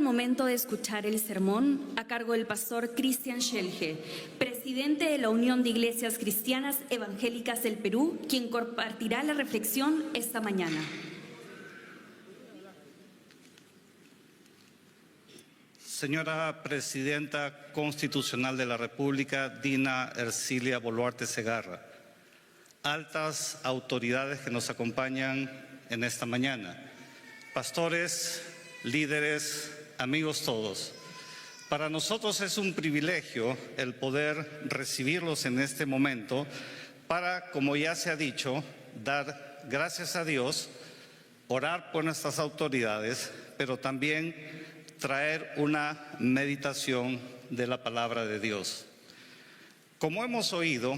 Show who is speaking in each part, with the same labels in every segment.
Speaker 1: momento de escuchar el sermón a cargo del pastor Cristian Schelge, presidente de la Unión de Iglesias Cristianas Evangélicas del Perú, quien compartirá la reflexión esta mañana.
Speaker 2: Señora Presidenta Constitucional de la República, Dina Ercilia Boluarte Segarra, altas autoridades que nos acompañan en esta mañana, pastores, líderes, amigos todos. Para nosotros es un privilegio el poder recibirlos en este momento para, como ya se ha dicho, dar gracias a Dios, orar por nuestras autoridades, pero también traer una meditación de la palabra de Dios. Como hemos oído,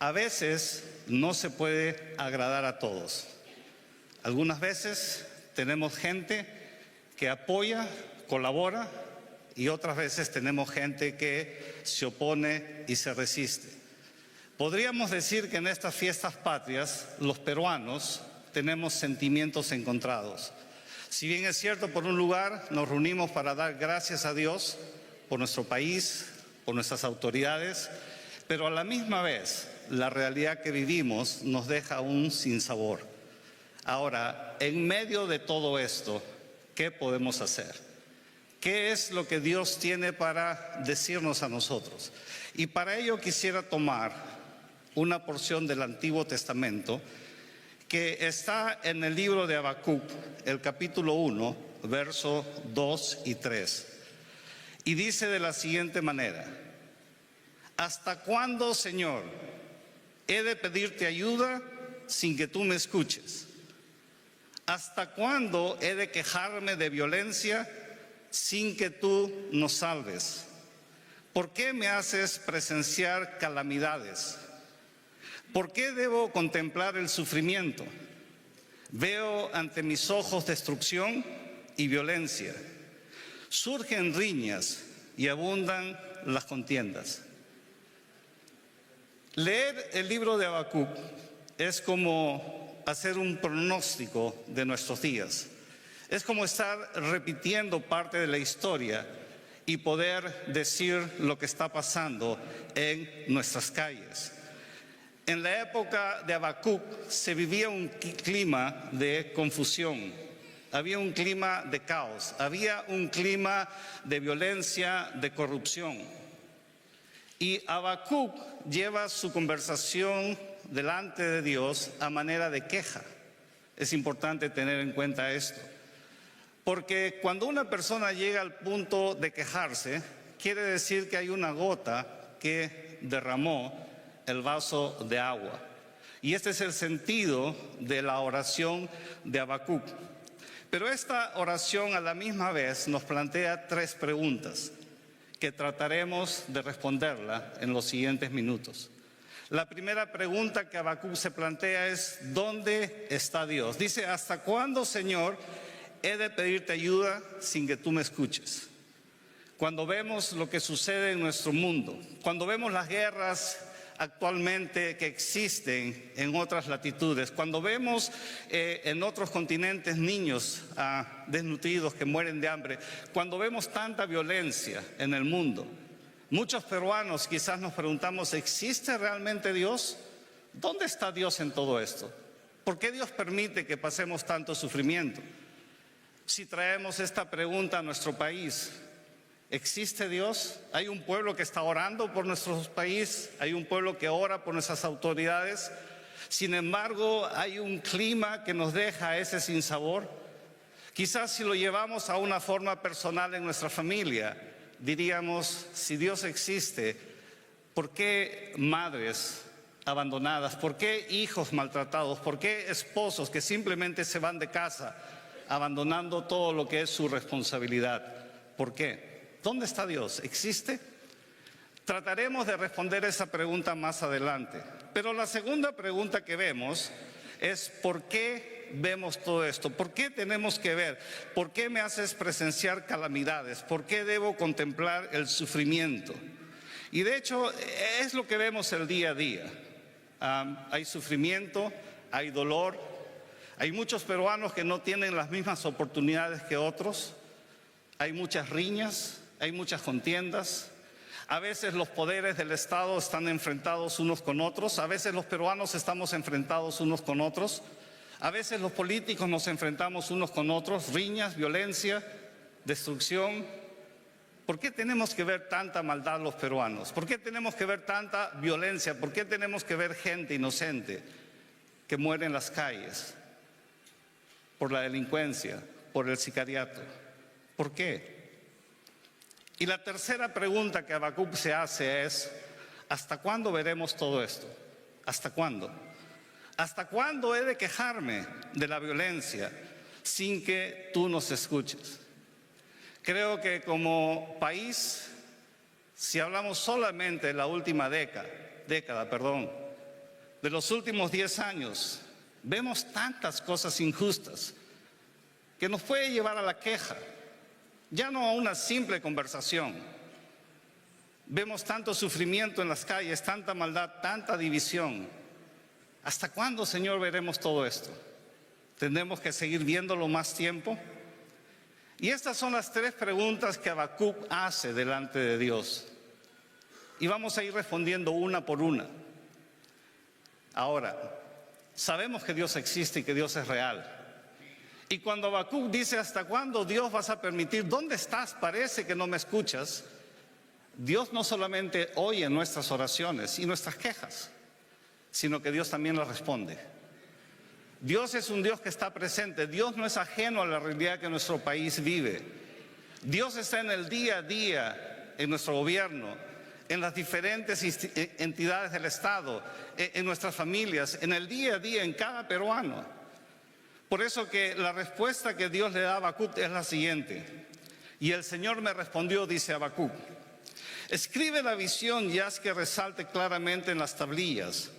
Speaker 2: a veces no se puede agradar a todos. Algunas veces tenemos gente que apoya, colabora, y otras veces tenemos gente que se opone y se resiste. Podríamos decir que en estas fiestas patrias los peruanos tenemos sentimientos encontrados. Si bien es cierto, por un lugar nos reunimos para dar gracias a Dios por nuestro país, por nuestras autoridades, pero a la misma vez la realidad que vivimos nos deja un sinsabor. Ahora, en medio de todo esto, ¿qué podemos hacer? ¿Qué es lo que Dios tiene para decirnos a nosotros? Y para ello quisiera tomar una porción del Antiguo Testamento que está en el libro de Habacuc, el capítulo 1, versos 2 y 3. Y dice de la siguiente manera: ¿hasta cuándo, Señor, he de pedirte ayuda sin que tú me escuches? ¿Hasta cuándo he de quejarme de violencia sin que tú nos salves? ¿Por qué me haces presenciar calamidades? ¿Por qué debo contemplar el sufrimiento? Veo ante mis ojos destrucción y violencia. Surgen riñas y abundan las contiendas. Leer el libro de Habacuc es como hacer un pronóstico de nuestros días. Es como estar repitiendo parte de la historia y poder decir lo que está pasando en nuestras calles. En la época de Habacuc se vivía un clima de confusión, había un clima de caos, había un clima de violencia, de corrupción. Y Habacuc lleva su conversación delante de Dios a manera de queja. Es importante tener en cuenta esto, porque cuando una persona llega al punto de quejarse, quiere decir que hay una gota que derramó el vaso de agua. Y este es el sentido de la oración de Habacuc. Pero esta oración a la misma vez nos plantea tres preguntas que trataremos de responderla en los siguientes minutos. La primera pregunta que Habacuc se plantea es: ¿dónde está Dios? Dice: ¿hasta cuándo, Señor, he de pedirte ayuda sin que tú me escuches? Cuando vemos lo que sucede en nuestro mundo, cuando vemos las guerras actualmente que existen en otras latitudes, cuando vemos en otros continentes niños desnutridos que mueren de hambre, cuando vemos tanta violencia en el mundo, muchos peruanos quizás nos preguntamos: ¿existe realmente Dios? ¿Dónde está Dios en todo esto? ¿Por qué Dios permite que pasemos tanto sufrimiento? Si traemos esta pregunta a nuestro país, ¿existe Dios? ¿Hay un pueblo que está orando por nuestro país? ¿Hay un pueblo que ora por nuestras autoridades? Sin embargo, hay un clima que nos deja ese sinsabor. Quizás si lo llevamos a una forma personal en nuestra familia, diríamos: si Dios existe, ¿por qué madres abandonadas? ¿Por qué hijos maltratados? ¿Por qué esposos que simplemente se van de casa abandonando todo lo que es su responsabilidad? ¿Por qué? ¿Dónde está Dios? ¿Existe? Trataremos de responder esa pregunta más adelante. Pero la segunda pregunta que vemos es: ¿por qué vemos todo esto? ¿Por qué tenemos que ver? ¿Por qué me haces presenciar calamidades? ¿Por qué debo contemplar el sufrimiento? Y de hecho es lo que vemos el día a día. Hay sufrimiento, hay dolor, hay muchos peruanos que no tienen las mismas oportunidades que otros. hay muchas riñas, hay muchas contiendas. A veces los poderes del Estado están enfrentados unos con otros, a veces los peruanos estamos enfrentados unos con otros, a veces los políticos nos enfrentamos unos con otros, riñas, violencia, destrucción. ¿Por qué tenemos que ver tanta maldad los peruanos? ¿Por qué tenemos que ver tanta violencia? ¿Por qué tenemos que ver gente inocente que muere en las calles por la delincuencia, por el sicariato? ¿Por qué? Y la tercera pregunta que Habacuc se hace es, ¿hasta cuándo veremos todo esto? ¿Hasta cuándo? ¿Hasta cuándo he de quejarme de la violencia sin que tú nos escuches? Creo que como país, si hablamos solamente de la última década, de los últimos 10 años, vemos tantas cosas injustas que nos puede llevar a la queja. Ya no a una simple conversación. Vemos tanto sufrimiento en las calles, tanta maldad, tanta división. ¿Hasta cuándo, Señor, veremos todo esto? ¿Tendremos que seguir viéndolo más tiempo? Y estas son las 3 preguntas que Habacuc hace delante de Dios. Y vamos a ir respondiendo una por una. Ahora, sabemos que Dios existe y que Dios es real. Y cuando Habacuc dice, ¿hasta cuándo Dios vas a permitir? ¿Dónde estás? Parece que no me escuchas. Dios no solamente oye nuestras oraciones y nuestras quejas, sino que Dios también las responde. Dios es un Dios que está presente. Dios no es ajeno a la realidad que nuestro país vive. Dios está en el día a día, en nuestro gobierno, en las diferentes entidades del Estado, en nuestras familias, en el día a día, en cada peruano. Por eso que la respuesta que Dios le da a Habacuc es la siguiente. Y el Señor me respondió, dice Habacuc, escribe la visión y haz que resalte claramente en las tablillas,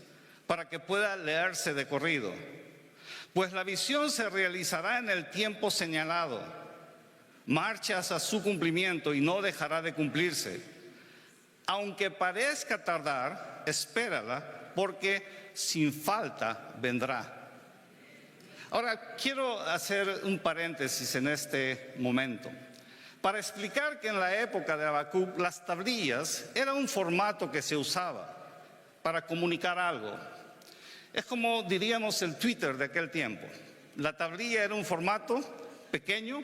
Speaker 2: para que pueda leerse de corrido. Pues la visión se realizará en el tiempo señalado. Marcha hacia su cumplimiento y no dejará de cumplirse. Aunque parezca tardar, espérala, porque sin falta vendrá. Ahora, quiero hacer un paréntesis en este momento para explicar que en la época de Habacuc las tablillas era un formato que se usaba para comunicar algo. Es como diríamos el Twitter de aquel tiempo. La tablilla era un formato pequeño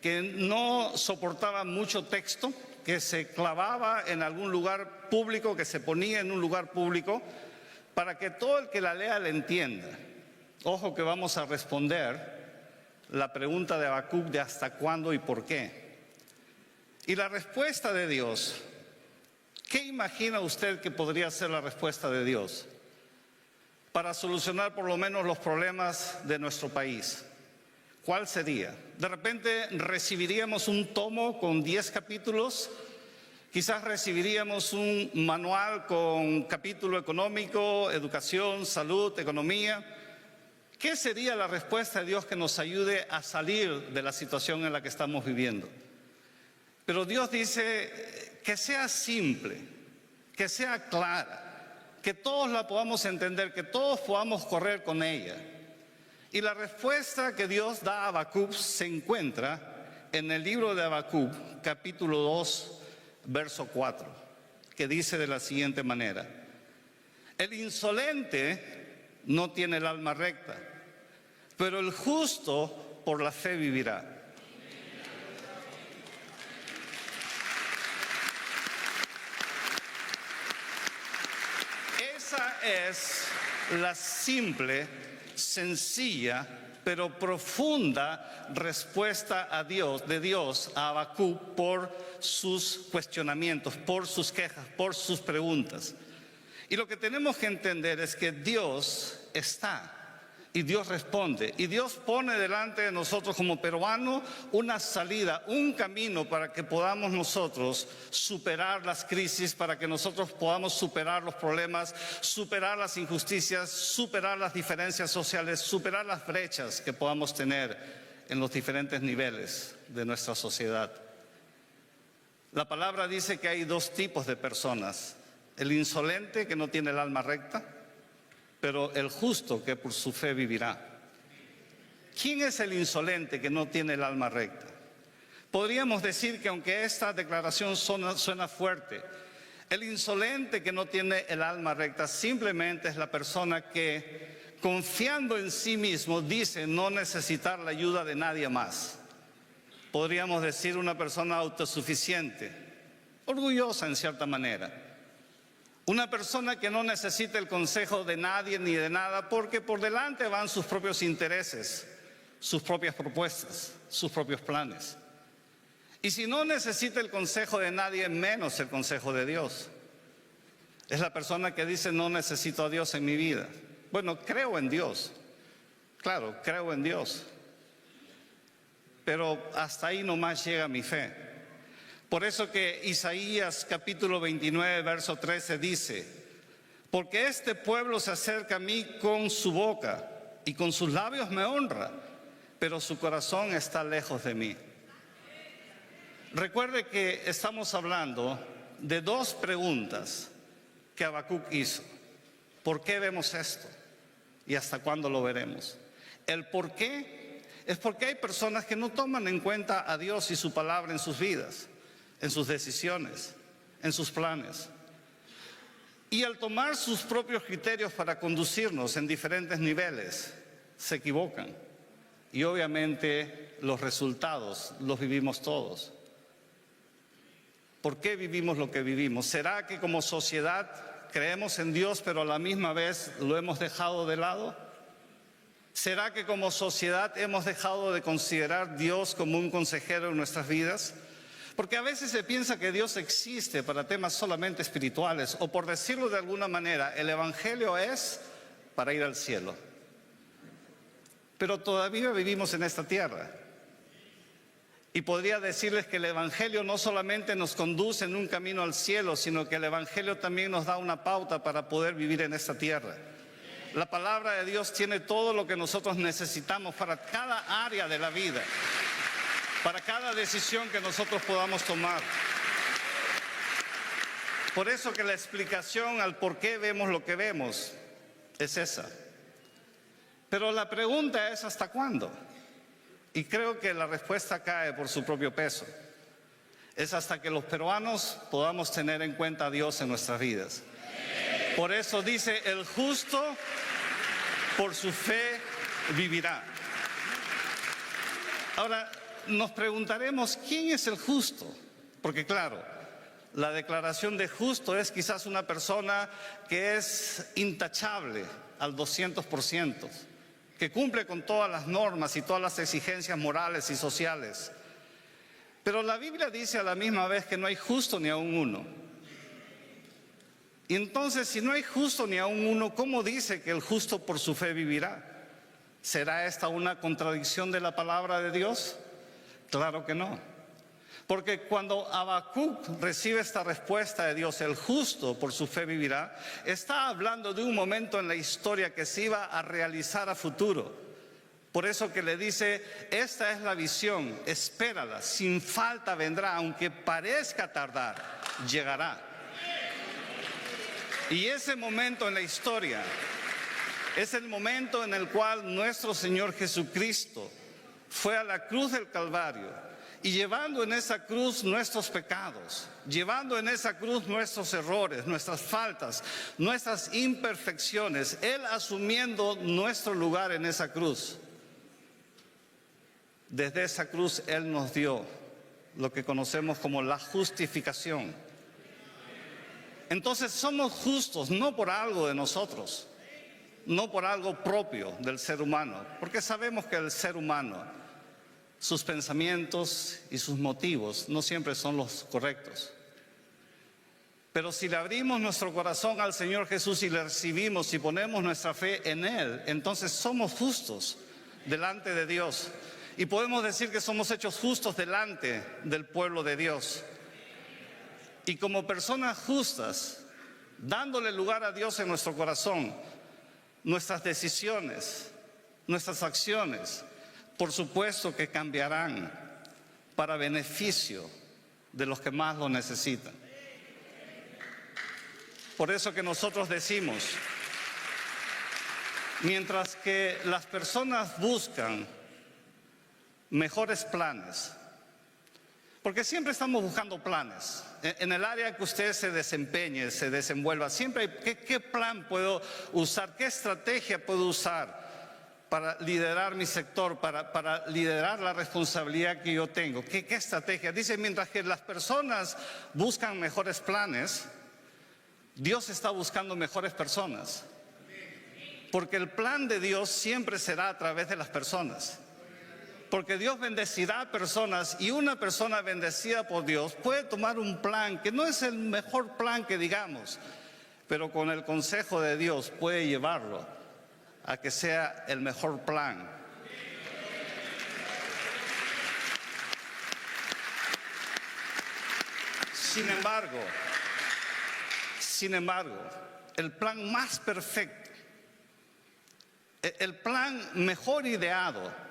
Speaker 2: que no soportaba mucho texto, que se clavaba en algún lugar público, que se ponía en un lugar público para que todo el que la lea la entienda. Ojo que vamos a responder la pregunta de Habacuc de hasta cuándo y por qué. Y la respuesta de Dios, ¿qué imagina usted que podría ser la respuesta de Dios para solucionar por lo menos los problemas de nuestro país? ¿Cuál sería? De repente recibiríamos un tomo con 10 capítulos, quizás recibiríamos un manual con capítulo económico, educación, salud, economía. ¿Qué sería la respuesta de Dios que nos ayude a salir de la situación en la que estamos viviendo? Pero Dios dice que sea simple, que sea clara, que todos la podamos entender, que todos podamos correr con ella. Y la respuesta que Dios da a Habacuc se encuentra en el libro de Habacuc, capítulo 2, verso 4, que dice de la siguiente manera: el insolente no tiene el alma recta, pero el justo por la fe vivirá. Esa es la simple, sencilla, pero profunda respuesta de Dios a Habacuc por sus cuestionamientos, por sus quejas, por sus preguntas. Y lo que tenemos que entender es que Dios está y Dios responde. Y Dios pone delante de nosotros como peruanos una salida, un camino para que podamos nosotros superar las crisis, para que nosotros podamos superar los problemas, superar las injusticias, superar las diferencias sociales, superar las brechas que podamos tener en los diferentes niveles de nuestra sociedad. La palabra dice que hay 2 tipos de personas: el insolente, que no tiene el alma recta, pero el justo, que por su fe vivirá. ¿Quién es el insolente que no tiene el alma recta? Podríamos decir que aunque esta declaración suena fuerte, el insolente que no tiene el alma recta simplemente es la persona que, confiando en sí mismo, dice no necesitar la ayuda de nadie más. Podríamos decir una persona autosuficiente, orgullosa en cierta manera. Una persona que no necesita el consejo de nadie ni de nada porque por delante van sus propios intereses, sus propias propuestas, sus propios planes. Y si no necesita el consejo de nadie, menos el consejo de Dios. Es la persona que dice no necesito a Dios en mi vida. Bueno, creo en Dios. Claro, creo en Dios. Pero hasta ahí nomás llega mi fe. Por eso que Isaías capítulo 29, verso 13 dice, porque este pueblo se acerca a mí con su boca y con sus labios me honra, pero su corazón está lejos de mí. Recuerde que estamos hablando de dos preguntas que Habacuc hizo. ¿Por qué vemos esto? ¿Y hasta cuándo lo veremos? El por qué es porque hay personas que no toman en cuenta a Dios y su palabra en sus vidas, en sus decisiones, en sus planes. Y al tomar sus propios criterios para conducirnos en diferentes niveles, se equivocan. Y obviamente los resultados los vivimos todos. ¿Por qué vivimos lo que vivimos? ¿Será que como sociedad creemos en Dios pero a la misma vez lo hemos dejado de lado? ¿Será que como sociedad hemos dejado de considerar Dios como un consejero en nuestras vidas? Porque a veces se piensa que Dios existe para temas solamente espirituales, o por decirlo de alguna manera, el Evangelio es para ir al cielo. Pero todavía vivimos en esta tierra. Y podría decirles que el Evangelio no solamente nos conduce en un camino al cielo, sino que el Evangelio también nos da una pauta para poder vivir en esta tierra. La palabra de Dios tiene todo lo que nosotros necesitamos para cada área de la vida, para cada decisión que nosotros podamos tomar. Por eso que la explicación al por qué vemos lo que vemos es esa. Pero la pregunta es ¿hasta cuándo? Y creo que la respuesta cae por su propio peso. Es hasta que los peruanos podamos tener en cuenta a Dios en nuestras vidas. Por eso dice, el justo por su fe vivirá. Ahora, nos preguntaremos, ¿quién es el justo? Porque claro, la declaración de justo es quizás una persona que es intachable al 200%, que cumple con todas las normas y todas las exigencias morales y sociales. Pero la Biblia dice a la misma vez que no hay justo ni aun uno. Y entonces, si no hay justo ni aun uno, ¿cómo dice que el justo por su fe vivirá? ¿Será esta una contradicción de la palabra de Dios? Claro que no. Porque cuando Habacuc recibe esta respuesta de Dios, el justo por su fe vivirá, está hablando de un momento en la historia que se iba a realizar a futuro. Por eso que le dice, esta es la visión, espérala, sin falta vendrá, aunque parezca tardar, llegará. Y ese momento en la historia es el momento en el cual nuestro Señor Jesucristo fue a la cruz del Calvario y llevando en esa cruz nuestros pecados, llevando en esa cruz nuestros errores, nuestras faltas, nuestras imperfecciones, Él asumiendo nuestro lugar en esa cruz. Desde esa cruz Él nos dio lo que conocemos como la justificación. Entonces somos justos no por algo de nosotros, no por algo propio del ser humano, porque sabemos que el ser humano, sus pensamientos y sus motivos no siempre son los correctos. Pero si le abrimos nuestro corazón al Señor Jesús y le recibimos y ponemos nuestra fe en Él, entonces somos justos delante de Dios. Y podemos decir que somos hechos justos delante del pueblo de Dios. Y como personas justas, dándole lugar a Dios en nuestro corazón, nuestras decisiones, nuestras acciones, por supuesto que cambiarán para beneficio de los que más lo necesitan. Por eso que nosotros decimos, mientras que las personas buscan mejores planes, Porque siempre estamos buscando planes. En el área que usted se desempeñe, se desenvuelva, siempre hay ¿qué plan puedo usar? ¿Qué estrategia puedo usar para liderar mi sector, para liderar la responsabilidad que yo tengo? ¿Qué estrategia? Dice, mientras que las personas buscan mejores planes, Dios está buscando mejores personas. Porque el plan de Dios siempre será a través de las personas. Porque Dios bendecirá a personas y una persona bendecida por Dios puede tomar un plan que no es el mejor plan que digamos, pero con el consejo de Dios puede llevarlo a que sea el mejor plan. Sin embargo, el plan más perfecto, el plan mejor ideado,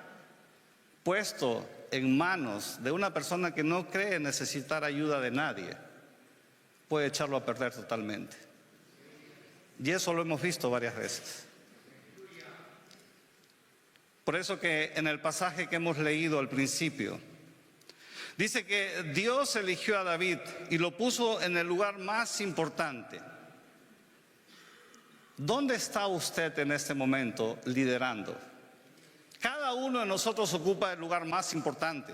Speaker 2: puesto en manos de una persona que no cree necesitar ayuda de nadie, puede echarlo a perder totalmente. Y eso lo hemos visto varias veces. Por eso que en el pasaje que hemos leído al principio, dice que Dios eligió a David y lo puso en el lugar más importante. ¿Dónde está usted en este momento liderando? Cada uno de nosotros ocupa el lugar más importante,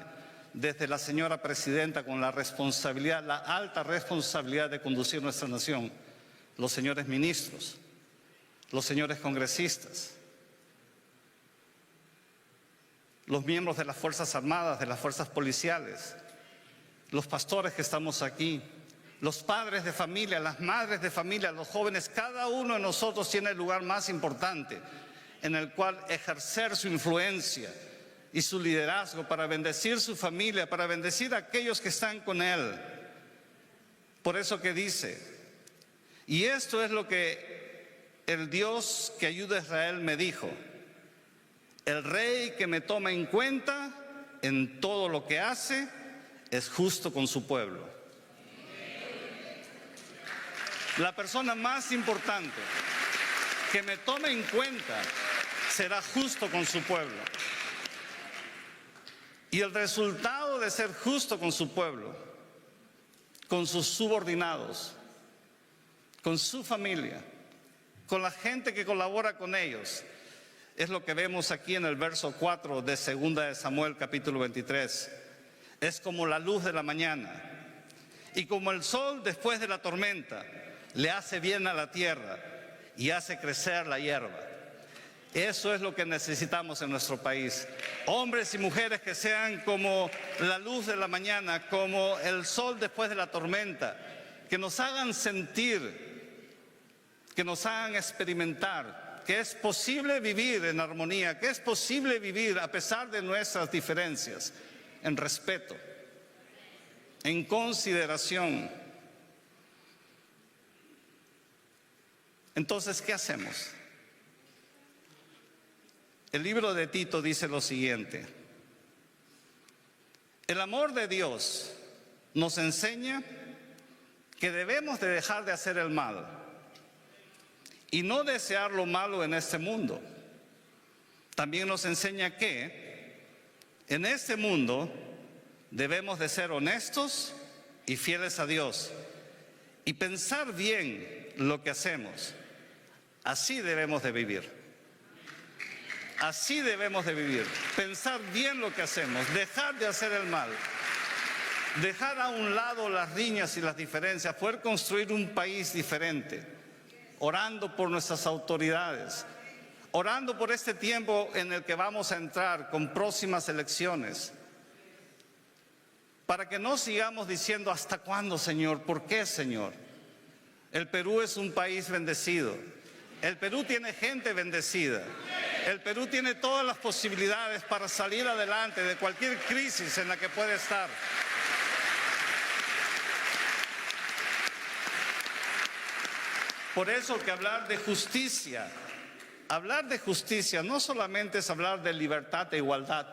Speaker 2: desde la señora presidenta con la responsabilidad, la alta responsabilidad de conducir nuestra nación, los señores ministros, los señores congresistas, los miembros de las Fuerzas Armadas, de las Fuerzas Policiales, los pastores que estamos aquí, los padres de familia, las madres de familia, los jóvenes. Cada uno de nosotros tiene el lugar más importante en el cual ejercer su influencia y su liderazgo para bendecir su familia, para bendecir a aquellos que están con él. Por eso que dice, y esto es lo que el Dios que ayuda a Israel me dijo: el rey que me toma en cuenta en todo lo que hace es justo con su pueblo. La persona más importante que me tome en cuenta será justo con su pueblo. Y el resultado de ser justo con su pueblo, con sus subordinados, con su familia, con la gente que colabora con ellos, es lo que vemos aquí en el verso 4 de 2 de Samuel capítulo 23. Es como la luz de la mañana y como el sol después de la tormenta, le hace bien a la tierra y hace crecer la hierba. Eso es lo que necesitamos en nuestro país. Hombres y mujeres que sean como la luz de la mañana, como el sol después de la tormenta, que nos hagan sentir, que nos hagan experimentar que es posible vivir en armonía, que es posible vivir a pesar de nuestras diferencias, en respeto, en consideración. Entonces, ¿qué hacemos? El libro de Tito dice lo siguiente: el amor de Dios nos enseña que debemos de dejar de hacer el mal y no desear lo malo en este mundo. También nos enseña que en este mundo debemos de ser honestos y fieles a Dios y pensar bien lo que hacemos. Así debemos de vivir. Así debemos de vivir, pensar bien lo que hacemos, dejar de hacer el mal, dejar a un lado las riñas y las diferencias, poder construir un país diferente, orando por nuestras autoridades, orando por este tiempo en el que vamos a entrar con próximas elecciones, para que no sigamos diciendo ¿hasta cuándo, Señor? ¿Por qué, Señor? El Perú es un país bendecido. El Perú tiene gente bendecida. El Perú tiene todas las posibilidades para salir adelante de cualquier crisis en la que puede estar. Por eso que hablar de justicia no solamente es hablar de libertad e igualdad.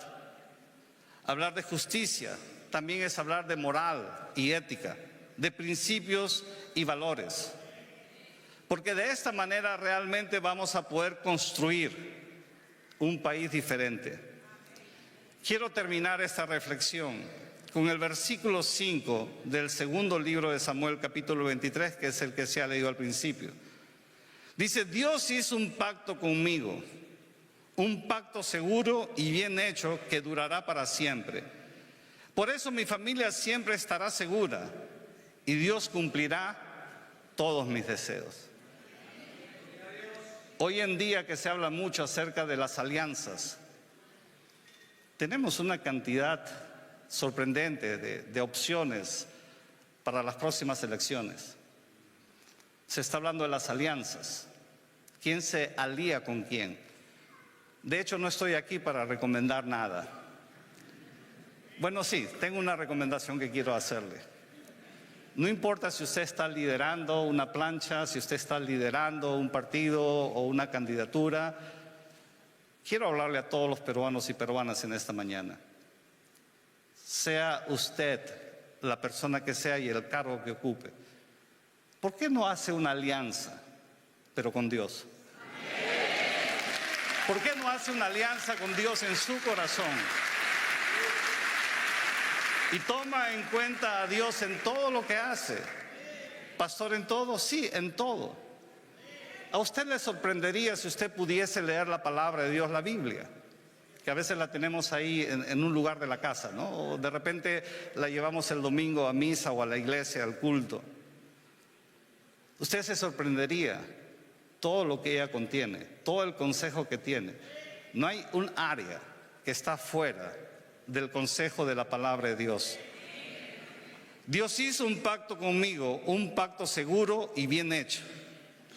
Speaker 2: Hablar de justicia también es hablar de moral y ética, de principios y valores. Porque de esta manera realmente vamos a poder construir un país diferente. Quiero terminar esta reflexión con el versículo 5 del segundo libro de Samuel, capítulo 23, que es el que se ha leído al principio. Dice: Dios hizo un pacto conmigo, un pacto seguro y bien hecho que durará para siempre. Por eso mi familia siempre estará segura y Dios cumplirá todos mis deseos. Hoy en día que se habla mucho acerca de las alianzas, tenemos una cantidad sorprendente de opciones para las próximas elecciones. Se está hablando de las alianzas. ¿Quién se alía con quién? De hecho, no estoy aquí para recomendar nada. Bueno, sí, tengo una recomendación que quiero hacerle. No importa si usted está liderando una plancha, si usted está liderando un partido o una candidatura. Quiero hablarle a todos los peruanos y peruanas en esta mañana. Sea usted la persona que sea y el cargo que ocupe, ¿por qué no hace una alianza, pero con Dios? ¿Por qué no hace una alianza con Dios en su corazón? Y toma en cuenta a Dios en todo lo que hace. Pastor, ¿en todo? Sí, en todo. A usted le sorprendería si usted pudiese leer la palabra de Dios, la Biblia, que a veces la tenemos ahí en un lugar de la casa, ¿no? O de repente la llevamos el domingo a misa o a la iglesia, al culto. Usted se sorprendería todo lo que ella contiene, todo el consejo que tiene. No hay un área que está fuera del consejo de la palabra de Dios. Dios hizo un pacto conmigo, un pacto seguro y bien hecho.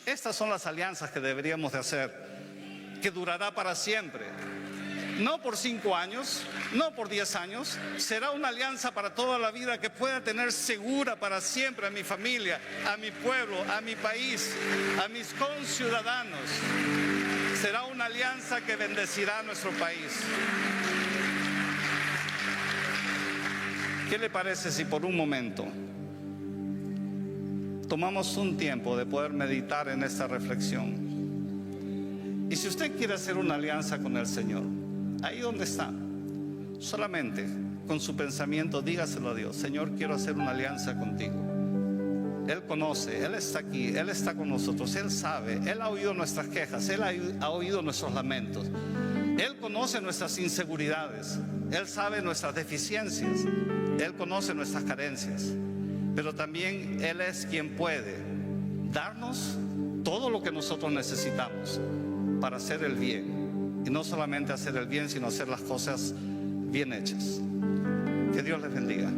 Speaker 2: Estas son las alianzas que deberíamos de hacer, que durará para siempre. No por 5 años, no por 10 años. Será una alianza para toda la vida que pueda tener segura para siempre a mi familia, a mi pueblo, a mi país, a mis conciudadanos. Será una alianza que bendecirá a nuestro país. ¿Qué le parece si por un momento tomamos un tiempo de poder meditar en esta reflexión? Y si usted quiere hacer una alianza con el Señor, ahí donde está, solamente con su pensamiento dígaselo a Dios: Señor, quiero hacer una alianza contigo. Él conoce, Él está aquí, Él está con nosotros, Él sabe, Él ha oído nuestras quejas, Él ha oído nuestros lamentos, Él conoce nuestras inseguridades, Él sabe nuestras deficiencias, Él conoce nuestras carencias, pero también Él es quien puede darnos todo lo que nosotros necesitamos para hacer el bien. Y no solamente hacer el bien, sino hacer las cosas bien hechas. Que Dios les bendiga.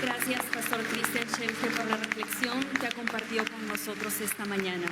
Speaker 1: Gracias, Pastor Cristian Schelge, por la reflexión que ha compartido con nosotros esta mañana.